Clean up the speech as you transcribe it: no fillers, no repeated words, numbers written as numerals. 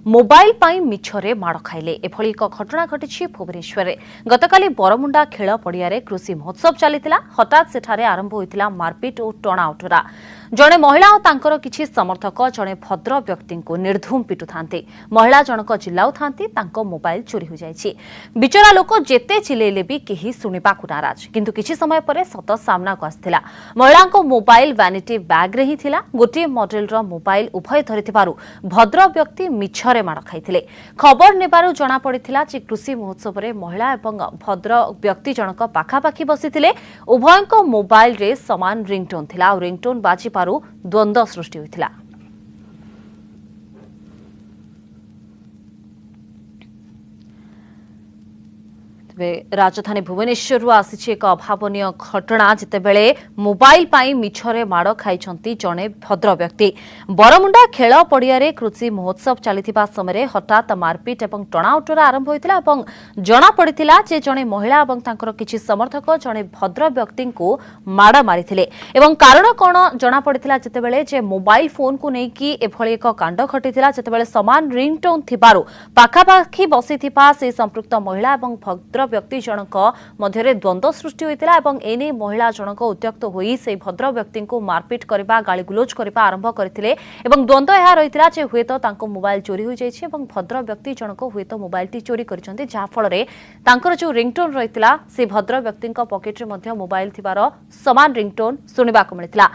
Mobile पाई मिछरे माड़ खाइले एभली एक घटना घटी भुवनेश्वर में गतकाली बरमुंडा खेल पड़िया कृषि महोत्सव चलीथिला। हठात सेठारे आरंभ होइतिला मारपिट और टणा उठरा। जड़े महिला और तांकर किछि समर्थक जड़े भद्र व्यक्ति को निर्धूम पिटु थांते। महिला जनक चिल्लाउ थांती तांको मोबाइल चोरी हो जाइछि। बिचरा लोक जेते चिलेले भी केही सुनिबाकु नाराज, किंतु किछि समय परे सत सामना को आस्थिला। महिला को मोबाइल वैनिटी बैग रे ही थिला। गोटे मॉडल रो मोबाइल उभय धरिथिबारु भद्र व्यक्ति मिछरे माड़ खाइथिले। खबर नेबारु जणा पड़िथिला जे कृषि महोत्सव रे महिला एवं भद्र व्यक्ति जनक पाखापाखी बसिथिले। उभयଙ୍କ मोबाइल रे समान रिंगटोन थिला और रिंगटोन बाजी पारु द्वंद्व सृष्टि होइथिला। राजधानी भुवनेश्वर आसी एक अभावनीय घटना जितेबले मोबाइल पाई मिछरे माड़ खाई जड़े भद्र व्यक्ति। बरमुंडा खेल पड़िया कृषि महोत्सव चलता समय हठात मारपिट और टणाउटरा आरंभ होता और जना पड़ा जे जड़े महिला और किसी समर्थक जड़े भद्र व्यक्ति को माड़ मारी। कारण कौन जना पड़ा जितेबले जे मोबाइल फोन को लेकिन एभली एक कांड घटी जितेबले समान रिंगटोन थिबारु पाखापाखी बसी से संपृक्त महिला और भद्र व्यक्ति जनक मध्य द्वंद्व सृष्टि होता और एने महिला जनक उद्यक्त होई से भद्र व्यक्ति को मारपिट करबा गालीगुलोज करबा आरंभ करथिले। द्वंद्व यह रही जे हुए तो तांको मोबाइल चोरी हो जाइछि और भद्र व्यक्ति जनक हुए तो मोबाइल टी चोरी करछन्ते, जहा फଳରେ तांकर जो रिंगटोन रहितला से भद्र व्यक्ति पॉकेट रे मध्य मोबाइल थिबार समान रिंगटोन सुनिबा को मिलितला।